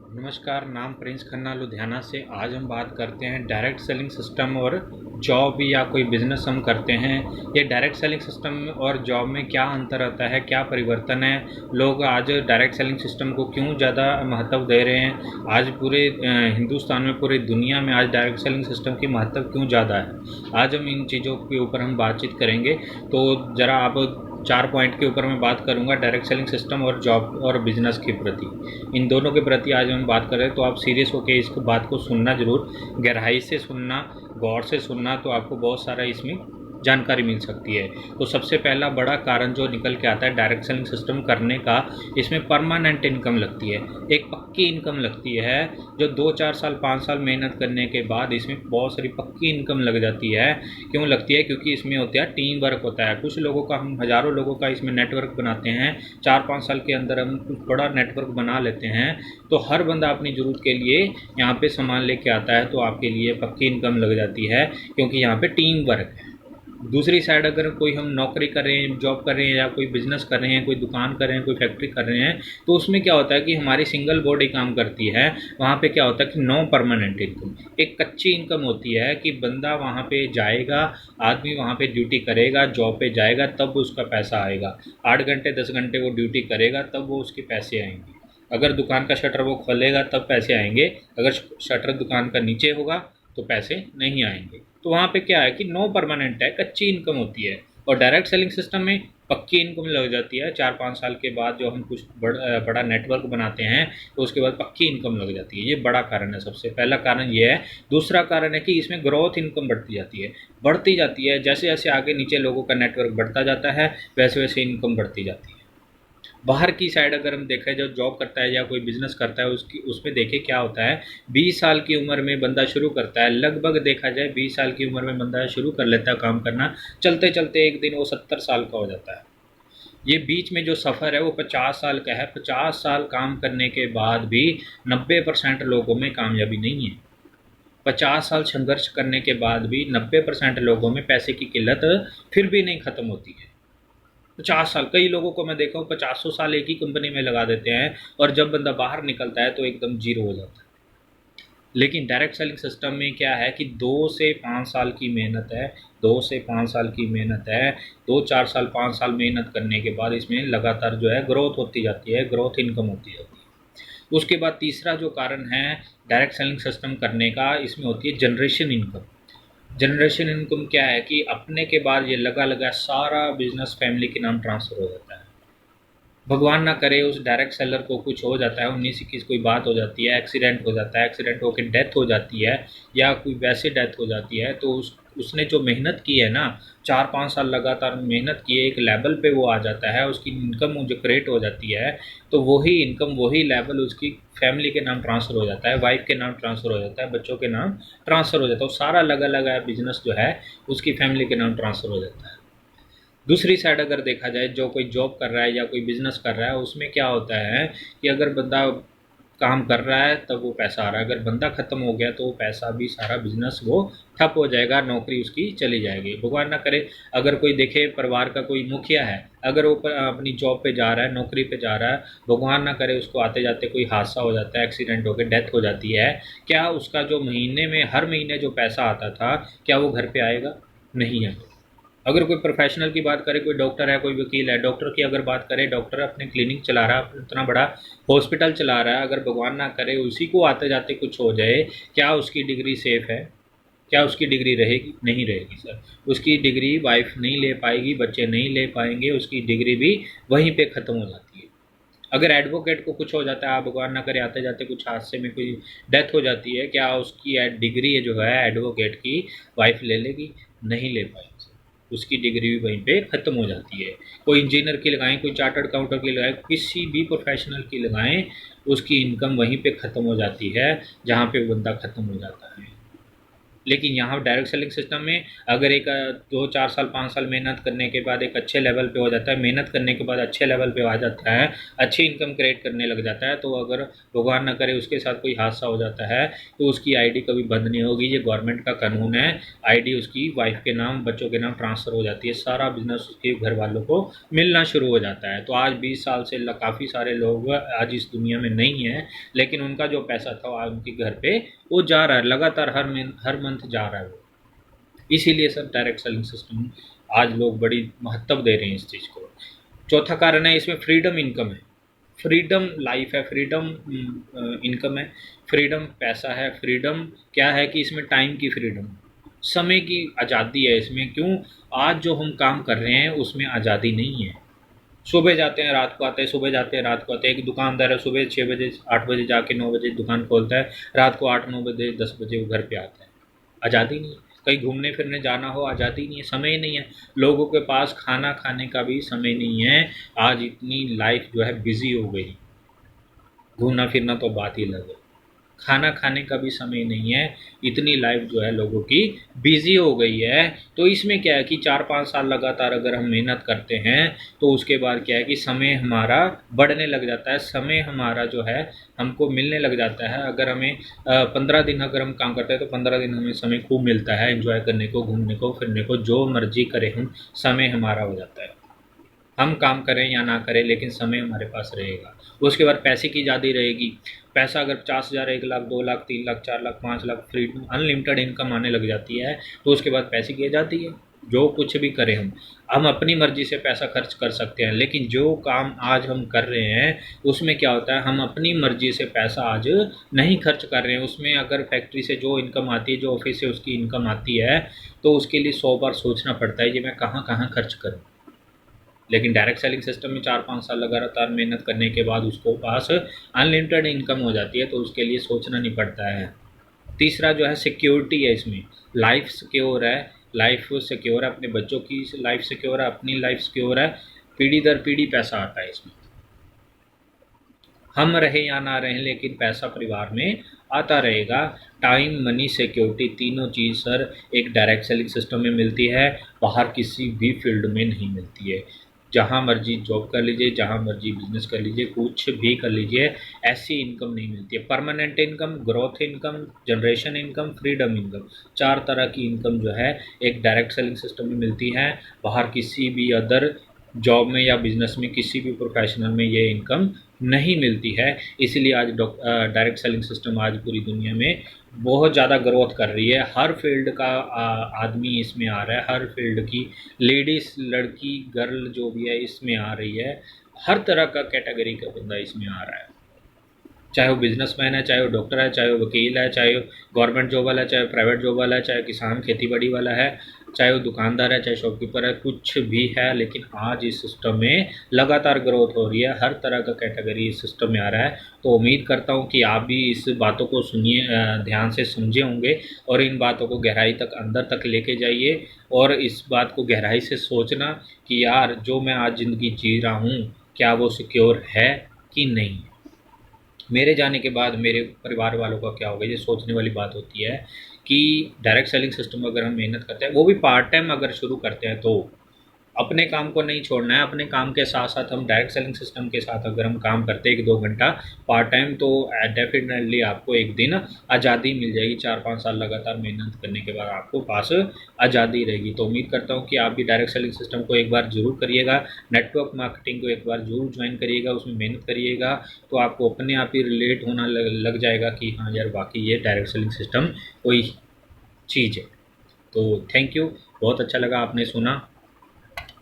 नमस्कार, नाम प्रिंस खन्ना लुधियाना से। आज हम बात करते हैं डायरेक्ट सेलिंग सिस्टम और जॉब या कोई बिज़नेस हम करते हैं। ये डायरेक्ट सेलिंग सिस्टम और जॉब में क्या अंतर आता है, क्या परिवर्तन है, लोग आज डायरेक्ट सेलिंग सिस्टम को क्यों ज़्यादा महत्व दे रहे हैं, आज पूरे हिंदुस्तान में, पूरी दुनिया में आज डायरेक्ट सेलिंग सिस्टम की महत्व क्यों ज़्यादा है। आज हम इन चीज़ों के ऊपर हम बातचीत करेंगे। तो ज़रा आप 4 पॉइंट के ऊपर मैं बात करूंगा डायरेक्ट सेलिंग सिस्टम और जॉब और बिजनेस के प्रति। इन दोनों के प्रति आज हम बात करें तो आप सीरियस होकर इस बात को सुनना ज़रूर, गहराई से सुनना, गौर से सुनना, तो आपको बहुत सारा इसमें जानकारी मिल सकती है। तो सबसे पहला बड़ा कारण जो निकल के आता है डायरेक्ट सेलिंग सिस्टम करने का, इसमें परमानेंट इनकम लगती है, एक पक्की इनकम लगती है। जो 2-4 साल 5 साल मेहनत करने के बाद इसमें बहुत सारी पक्की इनकम लग जाती है। क्यों लगती है? क्योंकि इसमें होता है टीम वर्क होता है। कुछ लोगों का, हम हज़ारों लोगों का इसमें नेटवर्क बनाते हैं। 4-5 साल के अंदर हम कुछ बड़ा नेटवर्क बना लेते हैं। तो हर बंदा अपनी ज़रूरत के लिए यहाँ पे सामान लेके आता है, तो आपके लिए पक्की इनकम लग जाती है, क्योंकि यहाँ पे टीम वर्क है। दूसरी साइड अगर कोई हम नौकरी कर रहे हैं, जॉब कर रहे हैं, या कोई बिज़नेस कर रहे हैं, कोई दुकान कर रहे हैं, कोई फैक्ट्री कर रहे हैं, तो उसमें क्या होता है कि हमारी सिंगल बॉडी काम करती है। वहाँ पे क्या होता है कि नो परमानेंट इनकम, एक कच्ची इनकम होती है कि बंदा वहाँ पे जाएगा, आदमी वहाँ पे ड्यूटी करेगा, जॉब पे जाएगा, तब उसका पैसा आएगा। 8 घंटे 10 घंटे वो ड्यूटी करेगा, तब वो उसके पैसे आएंगे। अगर दुकान का शटर वो खोलेगा तब पैसे आएंगे, अगर शटर दुकान का नीचे होगा तो पैसे नहीं आएंगे। तो वहाँ पे क्या है कि नो परमानेंट है, कच्ची इनकम होती है। और डायरेक्ट सेलिंग सिस्टम में पक्की इनकम लग जाती है। 4-5 साल के बाद जो हम कुछ बड़ा नेटवर्क बनाते हैं, तो उसके बाद पक्की इनकम लग जाती है। ये बड़ा कारण है, सबसे पहला कारण ये है। दूसरा कारण है कि इसमें ग्रोथ इनकम बढ़ती जाती है। जैसे जैसे आगे नीचे लोगों का नेटवर्क बढ़ता जाता है, वैसे वैसे इनकम बढ़ती जाती है। बाहर की साइड अगर हम देखें, जो जॉब करता है या कोई बिजनेस करता है, उसकी उसमें देखें क्या होता है। 20 साल की उम्र में बंदा शुरू करता है, लगभग देखा जाए 20 साल की उम्र में बंदा शुरू कर लेता है काम करना। चलते चलते एक दिन वो 70 साल का हो जाता है। ये बीच में जो सफ़र है वो 50 साल का है। 50 साल काम करने के बाद भी 90% लोगों में कामयाबी नहीं है। 50 साल संघर्ष करने के बाद भी 90% लोगों में पैसे की किल्लत फिर भी नहीं ख़त्म होती है। 50 साल, कई लोगों को मैं देखा हूँ 50 साल एक ही कंपनी में लगा देते हैं, और जब बंदा बाहर निकलता है तो एकदम जीरो हो जाता है। लेकिन डायरेक्ट सेलिंग सिस्टम में क्या है कि 2 से 5 साल की मेहनत है। 2 से 5 साल की मेहनत है। 2-4 साल 5 साल मेहनत करने के बाद इसमें लगातार जो है ग्रोथ होती जाती है, ग्रोथ इनकम होती जाती है। उसके बाद तीसरा जो कारण है डायरेक्ट सेलिंग सिस्टम करने का, इसमें होती है जनरेशन इनकम। जनरेशन इनकम क्या है कि अपने के बाद ये लगा लगा सारा बिजनेस फैमिली के नाम ट्रांसफ़र हो जाता है। भगवान ना करे उस डायरेक्ट सेलर को कुछ हो जाता है, 19-21 कोई बात हो जाती है, एक्सीडेंट हो जाता है, एक्सीडेंट होकर डेथ हो जाती है, या कोई वैसे डेथ हो जाती है, तो उसने जो मेहनत की है ना, 4-5 साल लगातार मेहनत की है, एक लेवल पे वो आ जाता है, उसकी इनकम जो क्रिएट हो जाती है, तो वही इनकम, वही लेवल उसकी फैमिली के नाम ट्रांसफ़र हो जाता है, वाइफ के नाम ट्रांसफ़र हो जाता है, बच्चों के नाम ट्रांसफ़र हो जाता है। वो सारा लगा लगा बिजनेस जो है उसकी फैमिली के नाम ट्रांसफ़र हो जाता है। दूसरी साइड अगर देखा जाए, जो कोई जॉब कर रहा है या कोई बिज़नेस कर रहा है, उसमें क्या होता है कि अगर बंदा काम कर रहा है तब वो पैसा आ रहा है, अगर बंदा ख़त्म हो गया तो वो पैसा भी, सारा बिज़नेस वो ठप हो जाएगा, नौकरी उसकी चली जाएगी। भगवान ना करे अगर कोई देखे परिवार का कोई मुखिया है, अगर वो अपनी जॉब पे जा रहा है, नौकरी पे जा रहा है, भगवान ना करे उसको आते जाते कोई हादसा हो जाता है, एक्सीडेंट होकर डेथ हो जाती है, क्या उसका जो महीने में, हर महीने जो पैसा आता था, क्या वो घर पे आएगा? नहीं है। अगर कोई प्रोफेशनल की बात करें, कोई डॉक्टर है, कोई वकील है, डॉक्टर की अगर बात करें, डॉक्टर अपने क्लिनिक चला रहा है, इतना बड़ा हॉस्पिटल चला रहा है, अगर भगवान ना करे उसी को आते जाते कुछ हो जाए, क्या उसकी डिग्री सेफ़ है? क्या उसकी डिग्री रहेगी? नहीं रहेगी सर। उसकी डिग्री वाइफ नहीं ले पाएगी, बच्चे नहीं ले पाएंगे, उसकी डिग्री भी वहीं पे ख़त्म हो जाती है। अगर एडवोकेट को कुछ हो जाता है, आप भगवान ना करे आते जाते कुछ हादसे में कोई डेथ हो जाती है, क्या उसकी डिग्री जो है एडवोकेट की वाइफ ले लेगी? नहीं ले पाएगी सर। उसकी डिग्री भी वहीं पे ख़त्म हो जाती है। कोई इंजीनियर की लगाएं, कोई चार्टर्ड अकाउंटेंट की लगाएं, किसी भी प्रोफेशनल की लगाएं, उसकी इनकम वहीं पे ख़त्म हो जाती है जहाँ पे बंदा ख़त्म हो जाता है। लेकिन यहाँ डायरेक्ट सेलिंग सिस्टम में अगर एक 2 4 साल 5 साल मेहनत करने के बाद एक अच्छे लेवल पे हो जाता है, मेहनत करने के बाद अच्छे लेवल पे आ जाता है, अच्छी इनकम क्रिएट करने लग जाता है, तो अगर भगवान न करे उसके साथ कोई हादसा हो जाता है तो उसकी आईडी कभी बंद नहीं होगी। ये गवर्नमेंट का कानून है। आईडी उसकी वाइफ के नाम, बच्चों के नाम ट्रांसफ़र हो जाती है, सारा बिजनेस उसके घर वालों को मिलना शुरू हो जाता है। तो आज 20 साल से काफ़ी सारे लोग आज इस दुनिया में नहीं है, लेकिन उनका जो पैसा था आज उनके घर पे वो जा रहा है, लगातार हर मंथ जा रहा है वो। इसीलिए सर डायरेक्ट सेलिंग सिस्टम आज लोग बड़ी महत्व दे रहे हैं इस चीज़ को। चौथा कारण है इसमें फ्रीडम इनकम है, फ्रीडम लाइफ है, फ्रीडम इनकम है, फ्रीडम पैसा है, फ्रीडम क्या है कि इसमें टाइम की फ्रीडम, समय की आज़ादी है इसमें। क्यों? आज जो हम काम कर रहे हैं उसमें आज़ादी नहीं है। सुबह जाते हैं रात को आते हैं, सुबह जाते हैं रात को आते हैं। एक दुकानदार है, सुबह 6 बजे 8 बजे जाके 9 बजे दुकान खोलता है, रात को 8 9 बजे 10 बजे वो घर पे आता है। आज़ादी नहीं है। कहीं घूमने फिरने जाना हो, आज़ादी नहीं है, समय नहीं है। लोगों के पास खाना खाने का भी समय नहीं है। आज इतनी लाइफ जो है बिज़ी हो गई, घूमना फिरना तो बात ही अलग है, खाना खाने का भी समय नहीं है। इतनी लाइफ जो है लोगों की बिज़ी हो गई है। तो इसमें क्या है कि 4 5 साल लगातार अगर हम मेहनत करते हैं तो उसके बाद क्या है कि समय हमारा बढ़ने लग जाता है, समय हमारा जो है हमको मिलने लग जाता है। अगर हमें 15 दिन अगर हम काम करते हैं तो 15 दिन हमें समय खूब मिलता है एंजॉय करने को, घूमने को, फिरने को, जो मर्जी करें हम, समय हमारा हो जाता है। हम काम करें या ना करें लेकिन समय हमारे पास रहेगा। उसके बाद पैसे की ज़्यादा रहेगी। पैसा अगर 50,000 1 lakh 2 lakh 3 lakh 4 lakh 5 lakh freedom unlimited income आने लग जाती है तो उसके बाद पैसे की जाती है। जो कुछ भी करें हम अपनी मर्जी से पैसा खर्च कर सकते हैं, लेकिन जो काम आज हम कर रहे हैं उसमें क्या होता है, हम अपनी मर्जी से पैसा आज नहीं खर्च कर रहे हैं। उसमें अगर फैक्ट्री से जो इनकम आती है, जो ऑफिस से उसकी इनकम आती है, तो उसके लिए 100 बार सोचना पड़ता है कि मैं कहाँ कहाँ खर्च करूँ। लेकिन डायरेक्ट सेलिंग सिस्टम में 4 5 साल लगातार मेहनत करने के बाद उसको पास अनलिमिटेड इनकम हो जाती है, तो उसके लिए सोचना नहीं पड़ता है। तीसरा जो है सिक्योरिटी है इसमें, लाइफ सिक्योर है, लाइफ सिक्योर है, अपने बच्चों की लाइफ सिक्योर है, अपनी लाइफ सिक्योर है, पीढ़ी दर पीढ़ी पैसा आता है इसमें। हम रहें या ना रहें लेकिन पैसा परिवार में आता रहेगा। टाइम, मनी, सिक्योरिटी, तीनों चीज़ सर एक डायरेक्ट सेलिंग सिस्टम में मिलती है, बाहर किसी भी फील्ड में नहीं मिलती है। जहाँ मर्जी जॉब कर लीजिए, जहाँ मर्जी बिजनेस कर लीजिए, कुछ भी कर लीजिए, ऐसी इनकम नहीं मिलती है। Permanent income, growth income, generation income, freedom income, 4 तरह की इनकम जो है एक डायरेक्ट सेलिंग सिस्टम में मिलती है। बाहर किसी भी अदर जॉब में या बिजनेस में, किसी भी प्रोफेशनल में ये इनकम नहीं मिलती है। इसीलिए आज डायरेक्ट सेलिंग सिस्टम आज पूरी दुनिया में बहुत ज़्यादा ग्रोथ कर रही है। हर फील्ड का आदमी इसमें आ रहा है, हर फील्ड की लेडीज़, लड़की, गर्ल जो भी है इसमें आ रही है। हर तरह का कैटेगरी का बंदा इसमें आ रहा है, चाहे वो बिजनेसमैन है, चाहे वो डॉक्टर है, चाहे वो वकील है, चाहे वो गवर्नमेंट जॉब वाला है, चाहे प्राइवेट जॉब वाला है, चाहे किसान खेती बाड़ी वाला है, चाहे वो दुकानदार है, चाहे शॉपकीपर है, कुछ भी है। लेकिन आज इस सिस्टम में लगातार ग्रोथ हो रही है, हर तरह का कैटेगरी इस सिस्टम में आ रहा है। तो उम्मीद करता हूँ कि आप भी इस बातों को सुनिए, ध्यान से समझे होंगे और इन बातों को गहराई तक अंदर तक लेके जाइए और इस बात को गहराई से सोचना कि यार जो मैं आज ज़िंदगी जी रहा हूँ क्या वो सिक्योर है कि नहीं। मेरे जाने के बाद मेरे परिवार वालों का क्या होगा, ये सोचने वाली बात होती है कि डायरेक्ट सेलिंग सिस्टम अगर हम मेहनत करते हैं, वो भी पार्ट टाइम अगर शुरू करते हैं, तो अपने काम को नहीं छोड़ना है। अपने काम के साथ साथ हम डायरेक्ट सेलिंग सिस्टम के साथ अगर हम काम करते हैं 1 2 घंटा पार्ट टाइम, तो डेफिनेटली आपको एक दिन आज़ादी मिल जाएगी। 4 5 साल लगातार मेहनत करने के बाद आपको पास आज़ादी रहेगी। तो उम्मीद करता हूँ कि आप भी डायरेक्ट सेलिंग सिस्टम को एक बार ज़रूर करिएगा, नेटवर्क मार्केटिंग को एक बार ज़रूर ज्वाइन करिएगा, उसमें मेहनत करिएगा, तो आपको अपने आप ही रिलेट होना लग जाएगा कि हाँ यार वाकई ये डायरेक्ट सेलिंग सिस्टम कोई चीज़ है। तो थैंक यू, बहुत अच्छा लगा आपने सुना।